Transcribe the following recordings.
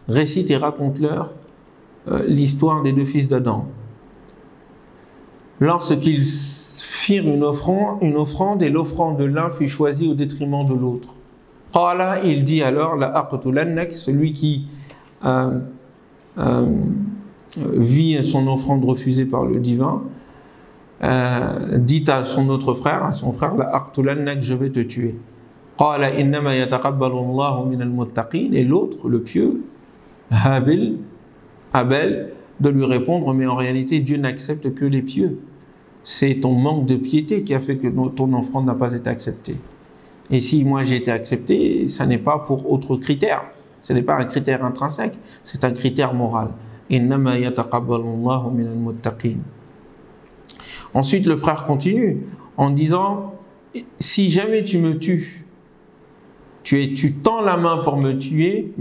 récite et raconte-leur l'histoire des deux fils d'Adam. Lorsqu'ils firent une offrande et l'offrande de l'un fut choisie au détriment de l'autre. Qala, il dit alors, la aqtulannak, celui qui vit son offrande refusée par le divin, dit à son autre frère, à son frère, la aqtulannak, je vais te tuer. Qala innama yataqabbalu Allahu min al-muttaqin, et l'autre, le pieux, Abel, de lui répondre, mais en réalité, Dieu n'accepte que les pieux. C'est ton manque de piété qui a fait que ton offrande n'a pas été acceptée. Et si moi j'ai été accepté, ça n'est pas pour autre critère. Ce n'est pas un critère intrinsèque, c'est un critère moral. Innama yataqabbalu Allahu min al-muttaqin. Ensuite, le frère continue en disant, si jamais tu me tues, tu tends la main pour me tuer,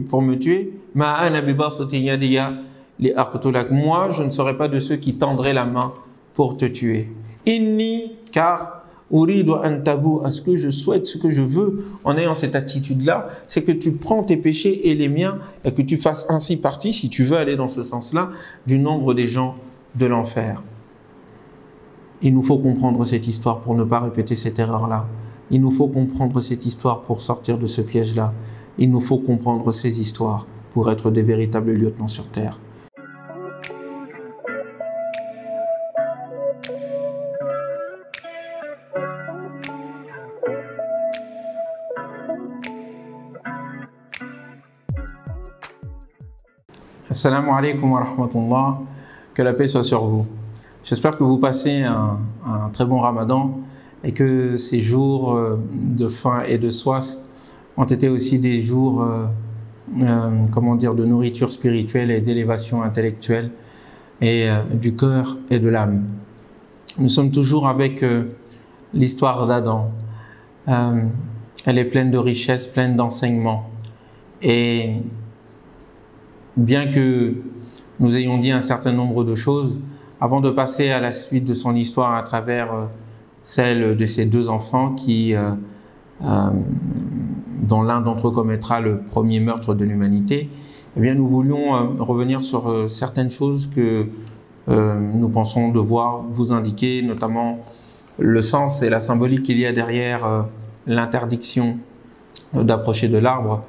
ma ana bi basati yadiya li aqtulak. Moi, je ne serai pas de ceux qui tendraient la main pour te tuer. Inni, car uridu an tabu, à ce que je souhaite, ce que je veux en ayant cette attitude-là, c'est que tu prends tes péchés et les miens et que tu fasses ainsi partie, si tu veux aller dans ce sens-là, du nombre des gens de l'enfer. Il nous faut comprendre cette histoire pour ne pas répéter cette erreur-là. Il nous faut comprendre cette histoire pour sortir de ce piège-là. Il nous faut comprendre ces histoires pour être des véritables lieutenants sur terre. Assalamu alaikum wa rahmatullah, que la paix soit sur vous. J'espère que vous passez un très bon ramadan et que ces jours de faim et de soif ont été aussi des jours de nourriture spirituelle et d'élévation intellectuelle et du cœur et de l'âme. Nous sommes toujours avec l'histoire d'Adam. Elle est pleine de richesses, pleine d'enseignements. Et bien que nous ayons dit un certain nombre de choses, avant de passer à la suite de son histoire à travers celle de ses deux enfants dont l'un d'entre eux commettra le premier meurtre de l'humanité, eh bien nous voulions revenir sur certaines choses que nous pensons devoir vous indiquer, notamment le sens et la symbolique qu'il y a derrière l'interdiction d'approcher de l'arbre.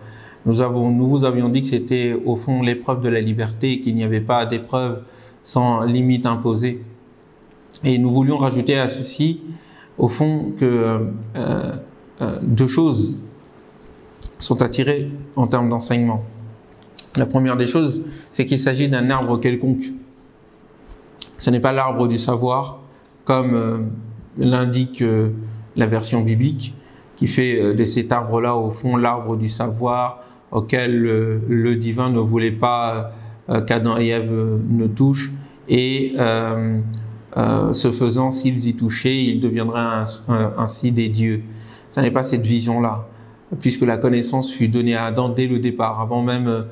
Nous vous avions dit que c'était au fond l'épreuve de la liberté et qu'il n'y avait pas d'épreuve sans limite imposée. Et nous voulions rajouter à ceci, au fond, que deux choses sont à tirer en termes d'enseignement. La première des choses, c'est qu'il s'agit d'un arbre quelconque. Ce n'est pas l'arbre du savoir, comme l'indique la version biblique, qui fait de cet arbre-là, au fond, l'arbre du savoir auquel le divin ne voulait pas qu'Adam et Ève ne touchent, et ce faisant, s'ils y touchaient, ils deviendraient ainsi des dieux. Ce n'est pas cette vision-là, puisque la connaissance fut donnée à Adam dès le départ, avant même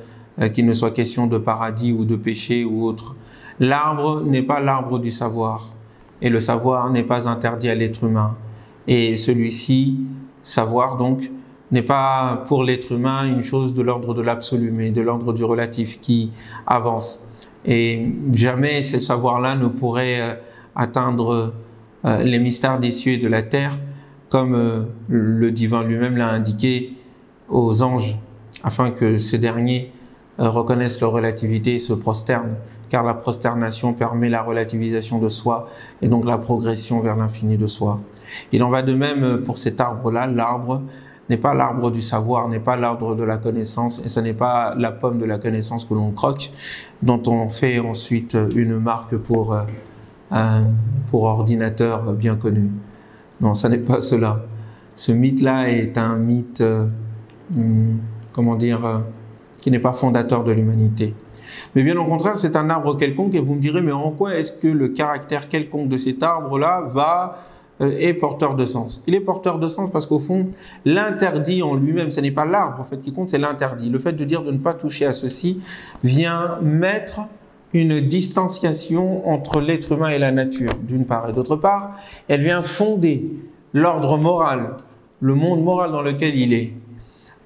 qu'il ne soit question de paradis ou de péché ou autre. L'arbre n'est pas l'arbre du savoir, et le savoir n'est pas interdit à l'être humain. Et celui-ci, savoir donc, n'est pas pour l'être humain une chose de l'ordre de l'absolu, mais de l'ordre du relatif qui avance. Et jamais ce savoir-là ne pourrait atteindre les mystères des cieux et de la terre, comme le divin lui-même l'a indiqué aux anges, afin que ces derniers reconnaissent leur relativité et se prosternent, car la prosternation permet la relativisation de soi et donc la progression vers l'infini de soi. Il en va de même pour cet arbre-là. L'arbre n'est pas l'arbre du savoir, n'est pas l'arbre de la connaissance, et ce n'est pas la pomme de la connaissance que l'on croque, dont on fait ensuite une marque pour ordinateur bien connu. Non, ce n'est pas cela. Ce mythe-là est un mythe, qui n'est pas fondateur de l'humanité. Mais bien au contraire, c'est un arbre quelconque, et vous me direz, mais en quoi est-ce que le caractère quelconque de cet arbre-là est porteur de sens? Il est porteur de sens parce qu'au fond, l'interdit en lui-même, ce n'est pas l'arbre en fait qui compte, c'est l'interdit. Le fait de dire de ne pas toucher à ceci vient mettre une distanciation entre l'être humain et la nature, d'une part, et d'autre part, elle vient fonder l'ordre moral, le monde moral dans lequel il est.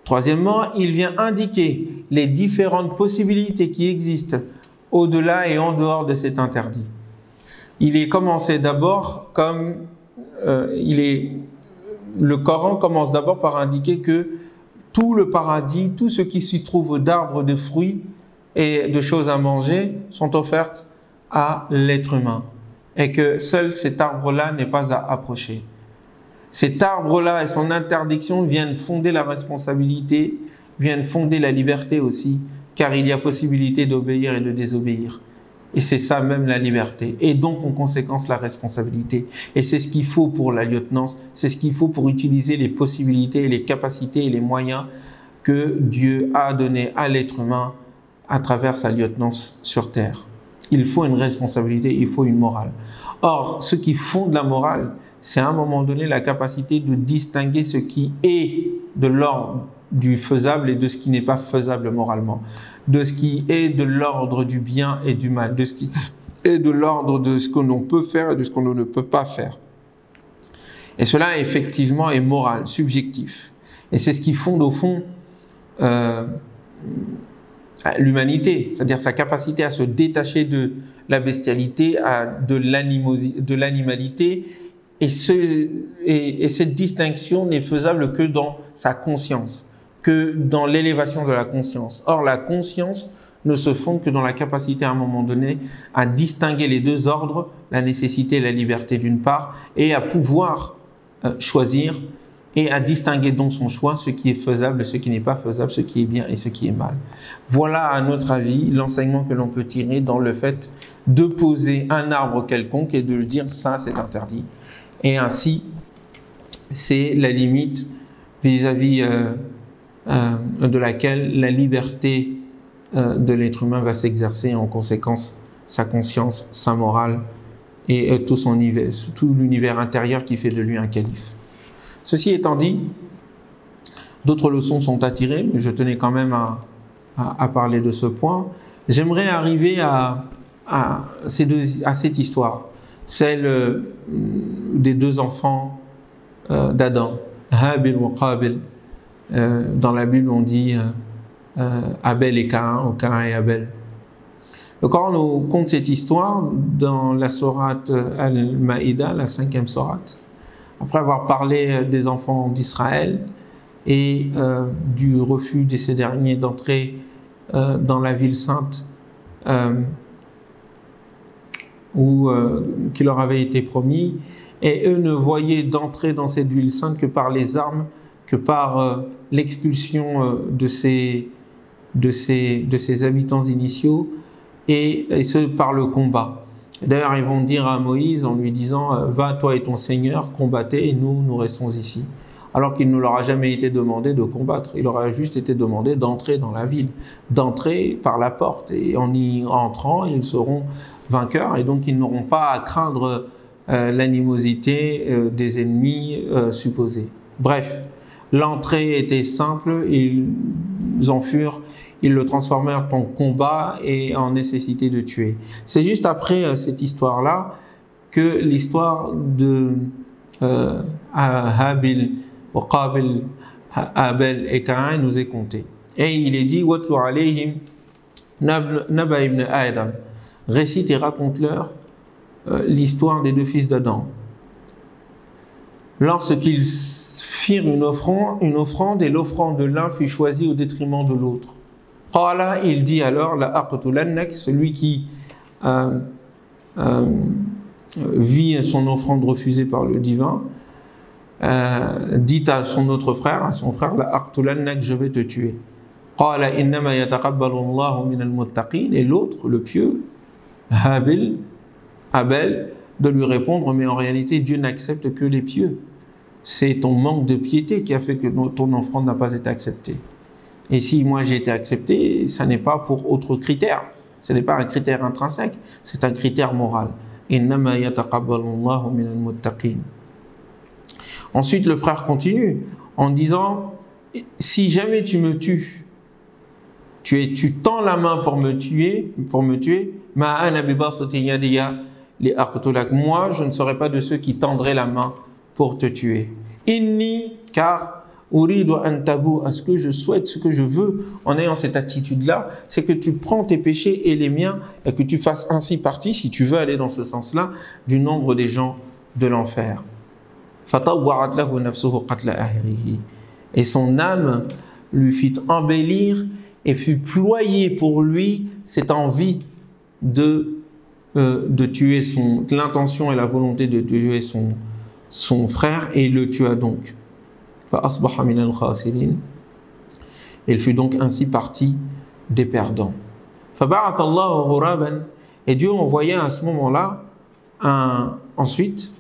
Troisièmement, il vient indiquer les différentes possibilités qui existent au-delà et en dehors de cet interdit. Il est commencé d'abord comme le Coran commence d'abord par indiquer que tout le paradis, tout ce qui s'y trouve d'arbres, de fruits et de choses à manger sont offertes à l'être humain et que seul cet arbre-là n'est pas à approcher. Cet arbre-là et son interdiction viennent fonder la responsabilité, viennent fonder la liberté aussi, car il y a possibilité d'obéir et de désobéir. Et c'est ça même la liberté. Et donc, en conséquence, la responsabilité. Et c'est ce qu'il faut pour la lieutenance, c'est ce qu'il faut pour utiliser les possibilités, les capacités et les moyens que Dieu a donnés à l'être humain à travers sa lieutenance sur terre. Il faut une responsabilité, il faut une morale. Or, ce qui fonde la morale, c'est à un moment donné la capacité de distinguer ce qui est de l'ordre du faisable et de ce qui n'est pas faisable moralement, de ce qui est de l'ordre du bien et du mal, de ce qui est de l'ordre de ce que l'on peut faire et de ce qu'on ne peut pas faire. Et cela, effectivement, est moral, subjectif. Et c'est ce qui fonde, au fond, l'humanité, c'est-à-dire sa capacité à se détacher de la bestialité, de l'animalité, et cette distinction n'est faisable que dans sa conscience, que dans l'élévation de la conscience. Or, la conscience ne se fonde que dans la capacité à un moment donné à distinguer les deux ordres, la nécessité et la liberté d'une part, et à pouvoir choisir et à distinguer dans son choix ce qui est faisable, ce qui n'est pas faisable, ce qui est bien et ce qui est mal. Voilà, à notre avis, l'enseignement que l'on peut tirer dans le fait de poser un arbre quelconque et de le dire « ça, c'est interdit ». Et ainsi, c'est la limite vis-à-vis de laquelle la liberté de l'être humain va s'exercer, en conséquence sa conscience, sa morale et tout l'univers intérieur qui fait de lui un calife. Ceci étant dit, d'autres leçons sont à tirer, mais je tenais quand même à parler de ce point. J'aimerais arriver à cette histoire, celle des deux enfants d'Adam, Habil ou Qabil. Dans la Bible, on dit Abel et Caïn, ou Caïn et Abel. Le Coran nous conte cette histoire dans la sourate Al-Maïda, la 5e sourate. Après avoir parlé des enfants d'Israël et du refus de ces derniers d'entrer dans la ville sainte qui leur avait été promis, et eux ne voyaient d'entrer dans cette ville sainte que par les armes, que par l'expulsion de ces habitants initiaux, et ce par le combat. D'ailleurs, ils vont dire à Moïse en lui disant « Va, toi et ton Seigneur, combattez, et nous restons ici ». Alors qu'il ne leur a jamais été demandé de combattre. Il leur a juste été demandé d'entrer dans la ville, d'entrer par la porte. Et en y entrant, ils seront vainqueurs, et donc ils n'auront pas à craindre l'animosité des ennemis supposés. Bref, l'entrée était simple, ils en furent. Ils le transformèrent en combat et en nécessité de tuer. C'est juste après cette histoire-là que l'histoire de Habil, Qabil, Abel et Caïn nous est contée. Et il est dit « Watlu alayhim naba ibn Adam » récite et raconte-leur l'histoire des deux fils d'Adam. Lorsqu'ils firent une offrande et l'offrande de l'un fut choisie au détriment de l'autre. Qala, il dit alors, la aqtulannak, celui qui vit son offrande refusée par le divin, dit à son autre frère, à son frère, la aqtulannak, je vais te tuer. Qala innama yataqabbalu Allahu minal muttaqin, et l'autre, le pieux, Abel, de lui répondre, mais en réalité, Dieu n'accepte que les pieux. C'est ton manque de piété qui a fait que ton offrande n'a pas été acceptée. Et si moi j'ai été accepté, ça n'est pas pour autre critère. Ce n'est pas un critère intrinsèque, c'est un critère moral. Innama yataqabbalu Allahu minal muttaqin. Ensuite, le frère continue en disant, si jamais tu me tues, tu tends la main pour me tuer, ma ana bi basati yadiya li aqtulak. Moi, je ne serai pas de ceux qui tendraient la main pour te tuer. Inni, car Uridu an tabu, à ce que je souhaite, ce que je veux en ayant cette attitude-là, c'est que tu prends tes péchés et les miens et que tu fasses ainsi partie, si tu veux aller dans ce sens-là, du nombre des gens de l'enfer. Fatawwa'at lahu nafsuhu qatla ahlihi. Et son âme lui fit embellir et fut ployée pour lui cette envie de tuer l'intention et la volonté de tuer son frère, et il le tua donc. فأصبح من الخاسرين. Il fut donc ainsi parti des perdants. فبعث الله غرابا. Et Dieu envoyait à ce moment-là ensuite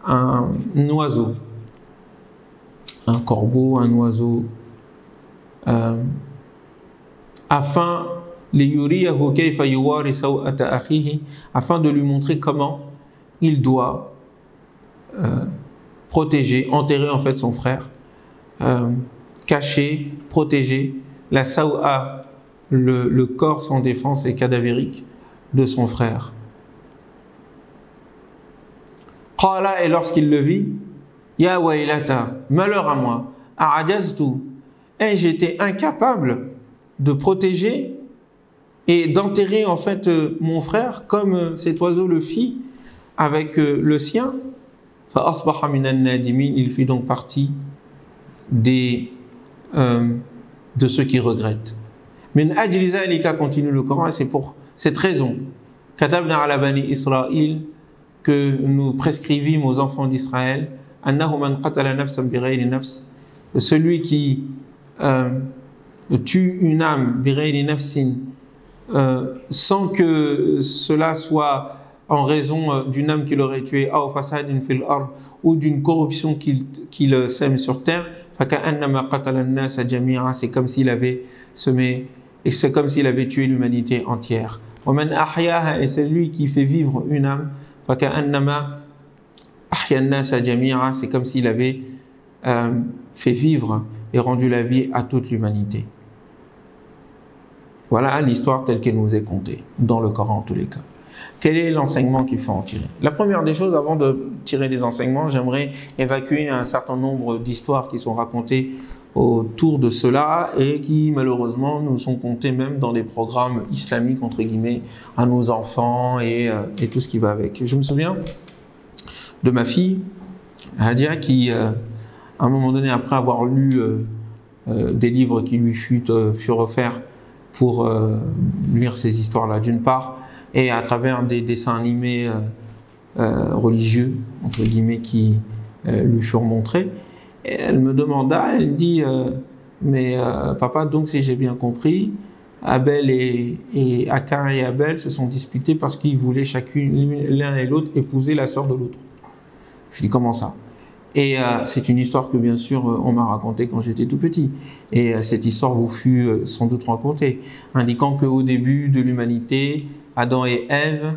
un oiseau, un corbeau, un oiseau, afin afin de lui montrer comment il doit protéger, enterrer en fait son frère, cacher, protéger la sawa, le corps sans défense et cadavérique de son frère. Qala, et lorsqu'il le vit, Ya waylata, malheur à moi, a'ajaztu, et j'étais incapable de protéger et d'enterrer en fait mon frère comme cet oiseau le fit avec le sien. Fa asbaha minan nadimin, il fit donc partie de ceux qui regrettent. Min ajli zalika, continue le Coran, et c'est pour cette raison katabna ala bani Israël, que nous prescrivîmes aux enfants d'Israël, annahu man qatala nafsan bighayri nafs, celui qui tue une âme bighayri nafsin, sans que cela soit en raison d'une âme qu'il aurait tuée, aw fasadin fil ard, ou d'une corruption qu'il sème sur terre, faka'annama qatala an-nasa jami'a, c'est comme s'il avait semé, et c'est comme s'il avait tué l'humanité entière. Wa man ahyaha, et c'est lui qui fait vivre une âme, faka'annama ahya an-nasa jami'a, c'est comme s'il avait fait vivre et rendu la vie à toute l'humanité. Voilà l'histoire telle qu'elle nous est contée dans le Coran en tous les cas. Quel est l'enseignement qu'il faut en tirer? La première des choses, avant de tirer des enseignements, j'aimerais évacuer un certain nombre d'histoires qui sont racontées autour de cela et qui malheureusement nous sont contées même dans des programmes islamiques entre guillemets à nos enfants et tout ce qui va avec. Je me souviens de ma fille Hadia qui à un moment donné, après avoir lu des livres qui lui furent offerts pour lire ces histoires-là d'une part, et à travers des dessins animés religieux, entre guillemets, qui lui furent montrés. Et elle me demanda, elle dit mais papa, donc si j'ai bien compris, Abel et Akin et Abel se sont disputés parce qu'ils voulaient l'un et l'autre épouser la sœur de l'autre. Je dis comment ça? Et c'est une histoire que bien sûr on m'a racontée quand j'étais tout petit. Et cette histoire vous fut sans doute racontée, indiquant qu'au début de l'humanité, Adam et Ève,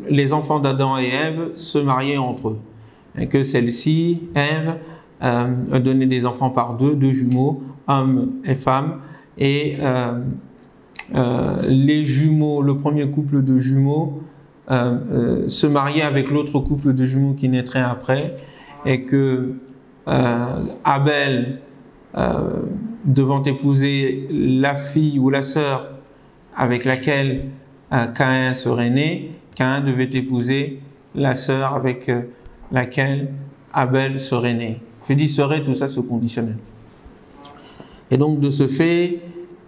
les enfants d'Adam et Ève se mariaient entre eux. Et que celle-ci, Ève, donnait des enfants par deux jumeaux, hommes et femmes. Et les jumeaux, le premier couple de jumeaux, se marier avec l'autre couple de jumeaux qui naîtrait après, et que Abel, devant épouser la fille ou la sœur avec laquelle Caïn serait né, Caïn devait épouser la sœur avec laquelle Abel serait né. Je dis serait, tout ça c'est conditionnel. Et donc de ce fait,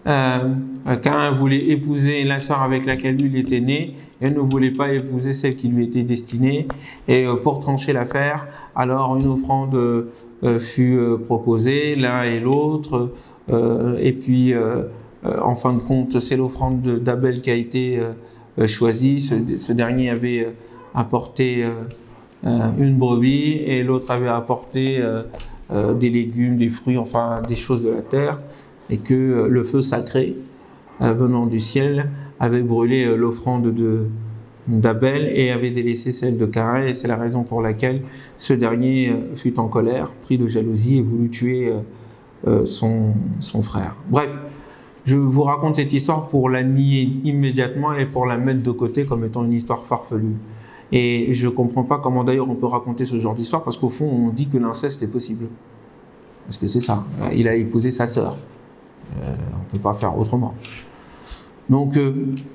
Caïn voulait épouser la sœur avec laquelle lui il était né et ne voulait pas épouser celle qui lui était destinée. Et pour trancher l'affaire, alors une offrande fut proposée, l'un et l'autre, et puis en fin de compte c'est l'offrande d'Abel qui a été choisie. Ce dernier avait apporté une brebis et l'autre avait apporté des légumes, des fruits, enfin des choses de la terre, et que le feu sacré venant du ciel avait brûlé l'offrande d'Abel et avait délaissé celle de Caïn, et c'est la raison pour laquelle ce dernier fut en colère, pris de jalousie et voulut tuer son frère. Bref, je vous raconte cette histoire pour la nier immédiatement et pour la mettre de côté comme étant une histoire farfelue. Et je ne comprends pas comment d'ailleurs on peut raconter ce genre d'histoire, parce qu'au fond, on dit que l'inceste est possible. Parce que c'est ça, il a épousé sa sœur. On ne peut pas faire autrement. Donc,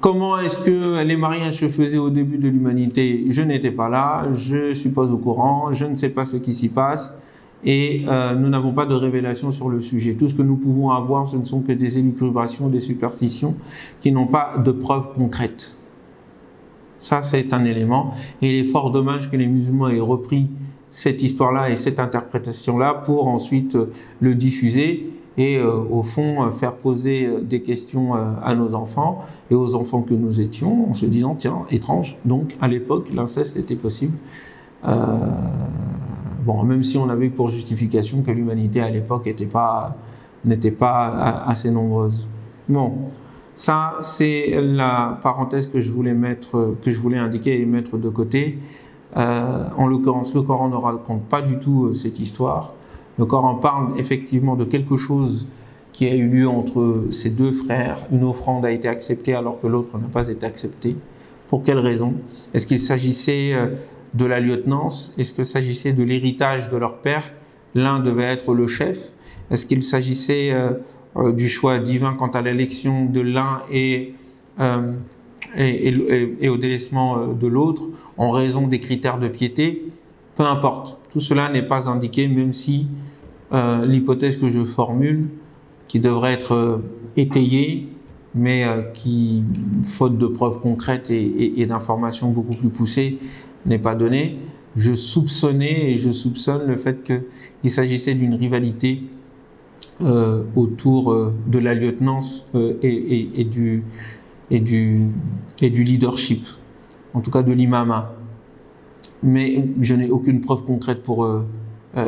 comment est-ce que les mariages se faisaient au début de l'humanité? Je n'étais pas là, je ne suis pas au courant, je ne sais pas ce qui s'y passe, et nous n'avons pas de révélation sur le sujet. Tout ce que nous pouvons avoir, ce ne sont que des élucubrations, des superstitions, qui n'ont pas de preuves concrètes. Ça, c'est un élément, et il est fort dommage que les musulmans aient repris cette histoire-là et cette interprétation-là pour ensuite le diffuser et au fond faire poser des questions à nos enfants et aux enfants que nous étions en se disant tiens, étrange, donc à l'époque l'inceste était possible. Bon, même si on avait pour justification que l'humanité à l'époque n'était pas assez nombreuse. Bon, ça c'est la parenthèse que je voulais indiquer et mettre de côté. En l'occurrence, le Coran ne raconte pas du tout cette histoire. Le Coran parle effectivement de quelque chose qui a eu lieu entre ces deux frères. Une offrande a été acceptée alors que l'autre n'a pas été acceptée. Pour quelle raison? Est-ce qu'il s'agissait de la lieutenance? Est-ce qu'il s'agissait de l'héritage de leur père? L'un devait être le chef. Est-ce qu'il s'agissait du choix divin quant à l'élection de l'un et au délaissement de l'autre en raison des critères de piété? Peu importe, tout cela n'est pas indiqué, même si l'hypothèse que je formule, qui devrait être étayée, mais qui, faute de preuves concrètes et d'informations beaucoup plus poussées, n'est pas donnée, je soupçonnais et je soupçonne le fait qu'il s'agissait d'une rivalité autour de la lieutenance et du leadership, en tout cas de l'imama. Mais je n'ai aucune preuve concrète pour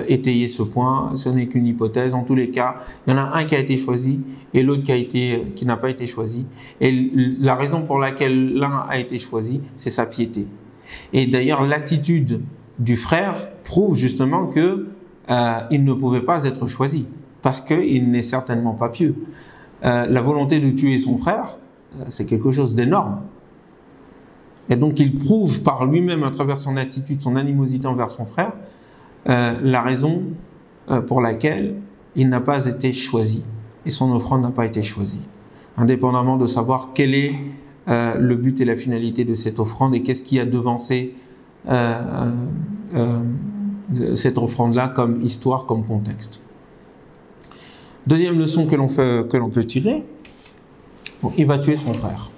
étayer ce point, ce n'est qu'une hypothèse. En tous les cas, il y en a un qui a été choisi et l'autre qui n'a pas été choisi. Et la raison pour laquelle l'un a été choisi, c'est sa piété. Et d'ailleurs, l'attitude du frère prouve justement qu'il ne pouvait pas être choisi, parce qu'il n'est certainement pas pieux. La volonté de tuer son frère, c'est quelque chose d'énorme. Et donc il prouve par lui-même, à travers son attitude, son animosité envers son frère, la raison pour laquelle il n'a pas été choisi et son offrande n'a pas été choisie, indépendamment de savoir quel est le but et la finalité de cette offrande et qu'est-ce qui a devancé cette offrande-là comme histoire, comme contexte. Deuxième leçon que l'on peut tirer, bon, il va tuer son frère.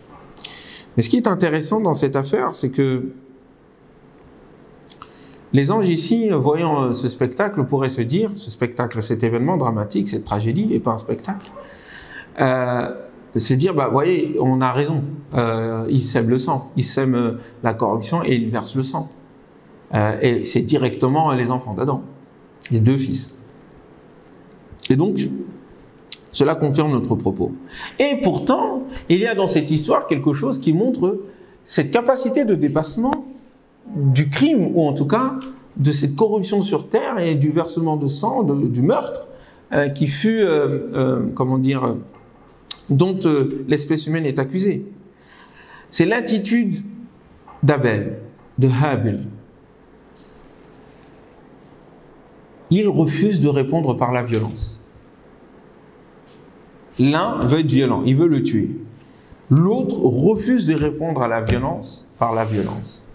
Mais ce qui est intéressant dans cette affaire, c'est que les anges ici, voyant ce spectacle, pourraient se dire, ce spectacle, cet événement dramatique, cette tragédie, et pas un spectacle, se dire, bah voyez, on a raison, il sème le sang, il sème la corruption et il verse le sang. Et c'est directement les enfants d'Adam, les deux fils. Et donc, cela confirme notre propos. Et pourtant, il y a dans cette histoire quelque chose qui montre cette capacité de dépassement du crime, ou en tout cas de cette corruption sur terre et du versement de sang, du meurtre, qui fut, comment dire, dont l'espèce humaine est accusée. C'est l'attitude d'Abel, de Habil. Il refuse de répondre par la violence. L'un veut être violent, il veut le tuer. L'autre refuse de répondre à la violence par la violence.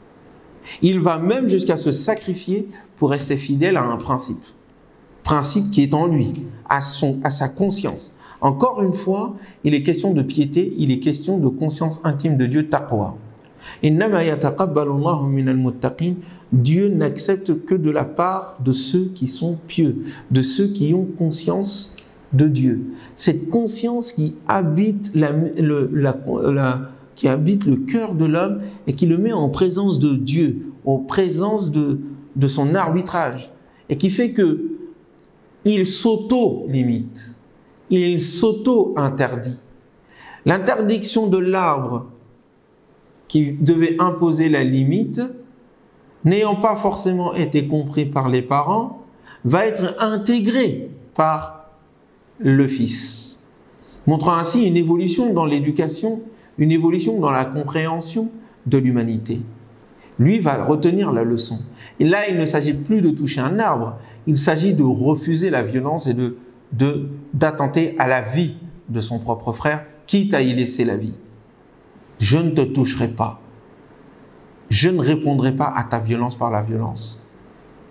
Il va même jusqu'à se sacrifier pour rester fidèle à un principe. Principe qui est en lui, à sa conscience. Encore une fois, il est question de piété, il est question de conscience intime de Dieu, taqwa. Dieu n'accepte que de la part de ceux qui sont pieux, de ceux qui ont conscience de Dieu. Cette conscience qui habite le cœur de l'homme et qui le met en présence de Dieu, en présence de son arbitrage, et qui fait que il s'auto-limite, il s'auto-interdit. L'interdiction de l'arbre qui devait imposer la limite, n'ayant pas forcément été compris par les parents, va être intégré par le Fils, montrant ainsi une évolution dans l'éducation, une évolution dans la compréhension de l'humanité. lui va retenir la leçon. Et là, il ne s'agit plus de toucher un arbre, il s'agit de refuser la violence et d'attenter à la vie de son propre frère, quitte à y laisser la vie. Je ne te toucherai pas. Je ne répondrai pas à ta violence par la violence.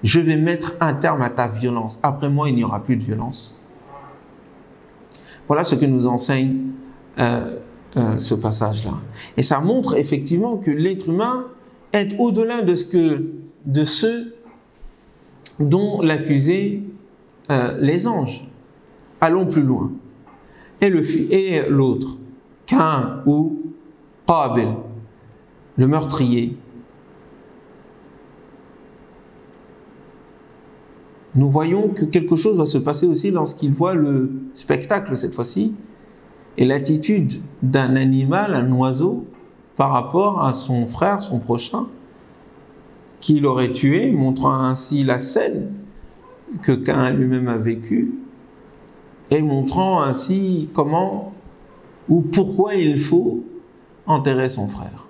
Je vais mettre un terme à ta violence. Après moi, il n'y aura plus de violence. Voilà ce que nous enseigne ce passage-là. Et ça montre effectivement que l'être humain est au-delà de ceux dont l'accusaient les anges. Allons plus loin. Et l'autre, Caïn ou Qabil, le meurtrier. Nous voyons que quelque chose va se passer aussi lorsqu'il voit le spectacle cette fois-ci et l'attitude d'un animal, un oiseau, par rapport à son frère, son prochain, qu'il aurait tué, montrant ainsi la scène que Caïn lui-même a vécue et montrant ainsi comment ou pourquoi il faut enterrer son frère.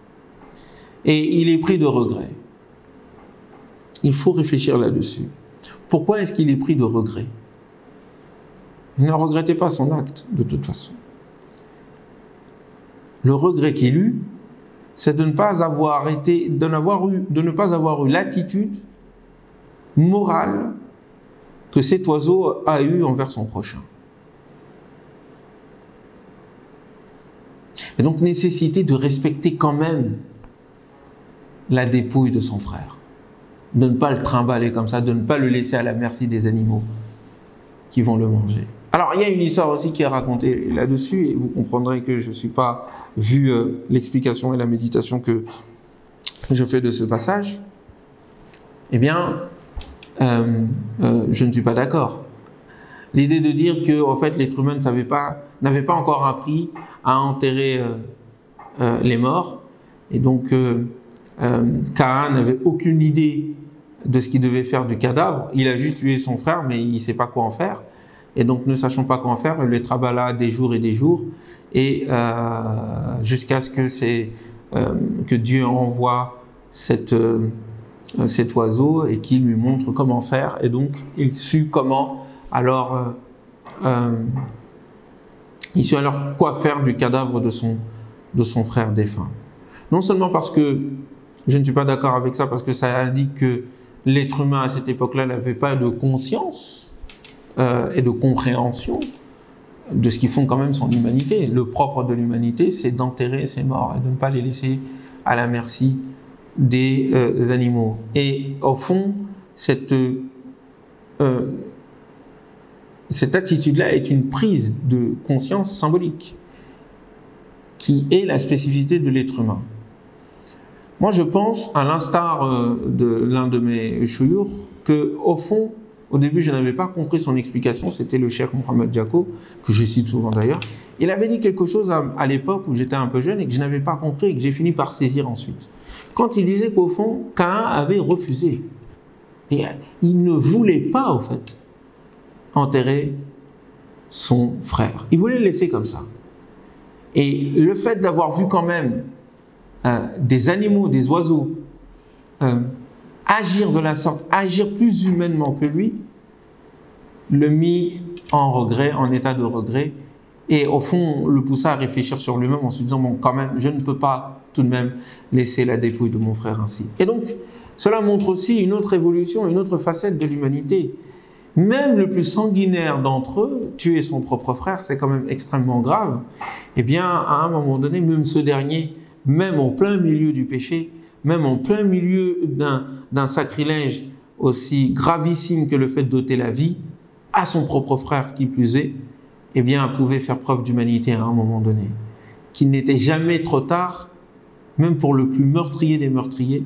Et il est pris de regret. Il faut réfléchir là-dessus. Pourquoi est-ce qu'il est pris de regret? Il ne regrettait pas son acte, de toute façon. Le regret qu'il eut, c'est de ne pas avoir eu l'attitude morale que cet oiseau a eue envers son prochain. Et donc, nécessité de respecter quand même la dépouille de son frère. De ne pas le trimballer comme ça, de ne pas le laisser à la merci des animaux qui vont le manger. Alors, il y a une histoire aussi qui est racontée là-dessus, et vous comprendrez que je ne suis pas, vu l'explication et la méditation que je fais de ce passage, eh bien, je ne suis pas d'accord. L'idée de dire que, en fait, l'être humain n'avait pas encore appris à enterrer les morts, et donc Caïn n'avait aucune idée de ce qu'il devait faire du cadavre. Il a juste tué son frère, mais il ne sait pas quoi en faire. Et donc, ne sachant pas quoi en faire, il le traballa des jours et des jours, et jusqu'à ce que Dieu envoie cet oiseau et qu'il lui montre comment faire. Et donc, il sut comment alors quoi faire du cadavre de son frère défunt. Non seulement parce que je ne suis pas d'accord avec ça, parce que ça indique que l'être humain à cette époque-là n'avait pas de conscience et de compréhension de ce qui font quand même son humanité. Le propre de l'humanité, c'est d'enterrer ses morts et de ne pas les laisser à la merci des animaux. Et au fond, cette attitude-là est une prise de conscience symbolique qui est la spécificité de l'être humain. Moi, je pense, à l'instar de l'un de mes chouyours, qu'au fond, au début, je n'avais pas compris son explication. C'était le cheikh Mohamed Diako, que je cite souvent d'ailleurs. Il avait dit quelque chose à l'époque où j'étais un peu jeune et que je n'avais pas compris et que j'ai fini par saisir ensuite. Quand il disait qu'au fond, Caïn avait refusé. Et il ne voulait pas, au fait, enterrer son frère. Il voulait le laisser comme ça. Et le fait d'avoir vu quand même des animaux, des oiseaux, agir de la sorte, agir plus humainement que lui, le mit en regret, en état de regret, et au fond le poussa à réfléchir sur lui-même en se disant, bon, quand même, je ne peux pas tout de même laisser la dépouille de mon frère ainsi. Et donc, cela montre aussi une autre évolution, une autre facette de l'humanité. Même le plus sanguinaire d'entre eux, tuer son propre frère, c'est quand même extrêmement grave. Eh bien, à un moment donné, même ce dernier, même en plein milieu du péché, même en plein milieu d'un sacrilège aussi gravissime que le fait d'ôter la vie à son propre frère qui plus est, eh bien, pouvait faire preuve d'humanité à un moment donné. Qu'il n'était jamais trop tard, même pour le plus meurtrier des meurtriers,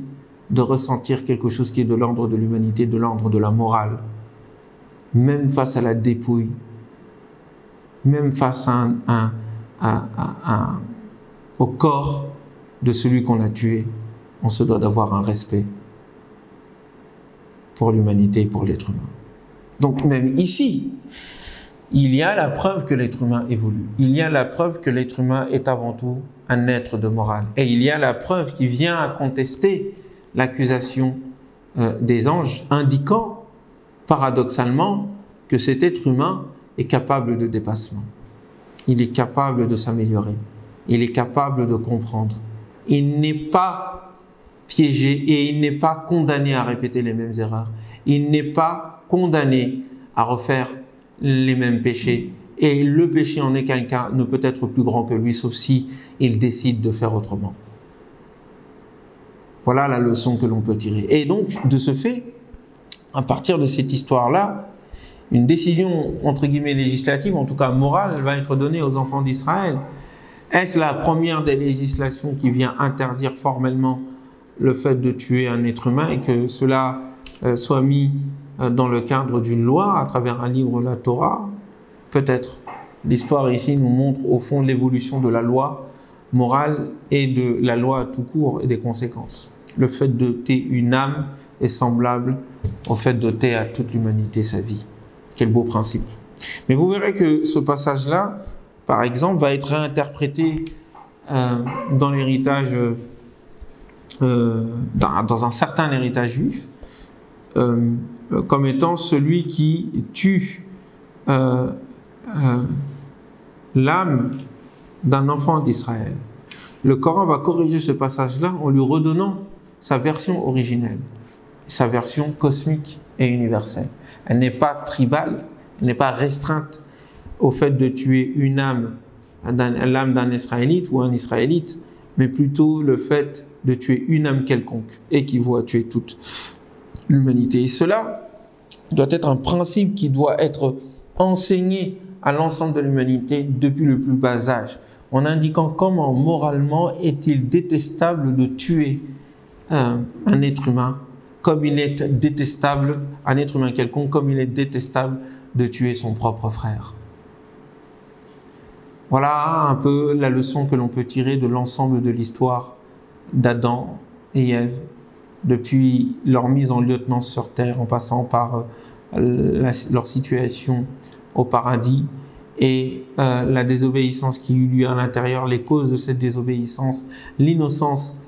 de ressentir quelque chose qui est de l'ordre de l'humanité, de l'ordre de la morale. Même face à la dépouille, même face au corps de celui qu'on a tué, on se doit d'avoir un respect pour l'humanité et pour l'être humain. Donc même ici, il y a la preuve que l'être humain évolue. Il y a la preuve que l'être humain est avant tout un être de morale. Et il y a la preuve qui vient à contester l'accusation des anges, indiquant paradoxalement que cet être humain est capable de dépassement. Il est capable de s'améliorer. Il est capable de comprendre. Il n'est pas piégé et il n'est pas condamné à répéter les mêmes erreurs. Il n'est pas condamné à refaire les mêmes péchés. Et le péché en est quelqu'un ne peut être plus grand que lui, sauf si il décide de faire autrement. Voilà la leçon que l'on peut tirer. Et donc, de ce fait, à partir de cette histoire-là, une décision, entre guillemets, législative, en tout cas morale, elle va être donnée aux enfants d'Israël. Est-ce la première des législations qui vient interdire formellement le fait de tuer un être humain et que cela soit mis dans le cadre d'une loi à travers un livre, la Torah? Peut-être. L'histoire ici nous montre au fond l'évolution de la loi morale et de la loi tout court et des conséquences. Le fait d'ôter une âme est semblable au fait d'ôter à toute l'humanité sa vie. Quel beau principe. Mais vous verrez que ce passage-là, par exemple, va être réinterprété dans l'héritage, dans un certain héritage juif, comme étant celui qui tue l'âme d'un enfant d'Israël. Le Coran va corriger ce passage-là en lui redonnant sa version originelle, sa version cosmique et universelle. Elle n'est pas tribale, elle n'est pas restreinte au fait de tuer une âme, l'âme d'un Israélite ou un Israélite, mais plutôt le fait de tuer une âme quelconque équivaut à tuer toute l'humanité. Et cela doit être un principe qui doit être enseigné à l'ensemble de l'humanité depuis le plus bas âge, en indiquant comment moralement est-il détestable de tuer un être humain, comme il est détestable, un être humain quelconque, comme il est détestable de tuer son propre frère. Voilà un peu la leçon que l'on peut tirer de l'ensemble de l'histoire d'Adam et Ève, depuis leur mise en lieutenance sur terre, en passant par leur situation au paradis et la désobéissance qui eut lieu à l'intérieur, les causes de cette désobéissance, l'innocence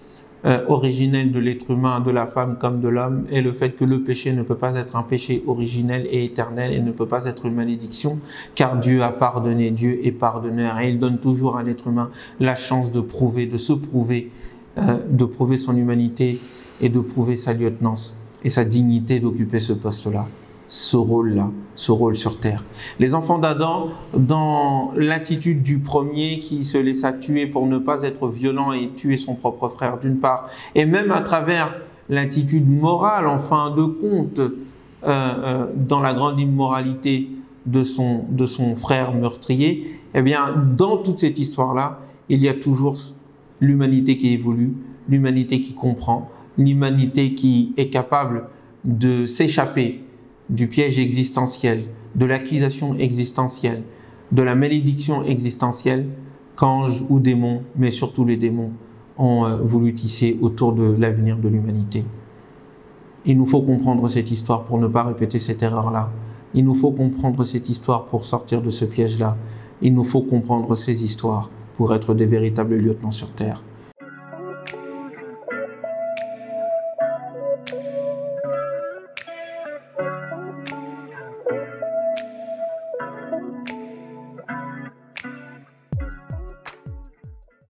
originelle de l'être humain, de la femme comme de l'homme, et le fait que le péché ne peut pas être un péché originel et éternel et ne peut pas être une malédiction, car Dieu a pardonné, Dieu est pardonneur, et il donne toujours à l'être humain la chance de prouver, de se prouver, de prouver son humanité et de prouver sa lieutenance et sa dignité d'occuper ce poste-là, ce rôle-là, ce rôle sur terre. Les enfants d'Adam, dans l'attitude du premier qui se laissa tuer pour ne pas être violent et tuer son propre frère d'une part, et même à travers l'attitude morale en fin de compte, dans la grande immoralité de son frère meurtrier, eh bien, dans toute cette histoire-là, il y a toujours l'humanité qui évolue, l'humanité qui comprend, l'humanité qui est capable de s'échapper du piège existentiel, de l'accusation existentielle, de la malédiction existentielle qu'anges ou démons, mais surtout les démons, ont voulu tisser autour de l'avenir de l'humanité. Il nous faut comprendre cette histoire pour ne pas répéter cette erreur-là. Il nous faut comprendre cette histoire pour sortir de ce piège-là. Il nous faut comprendre ces histoires pour être des véritables lieutenants sur terre.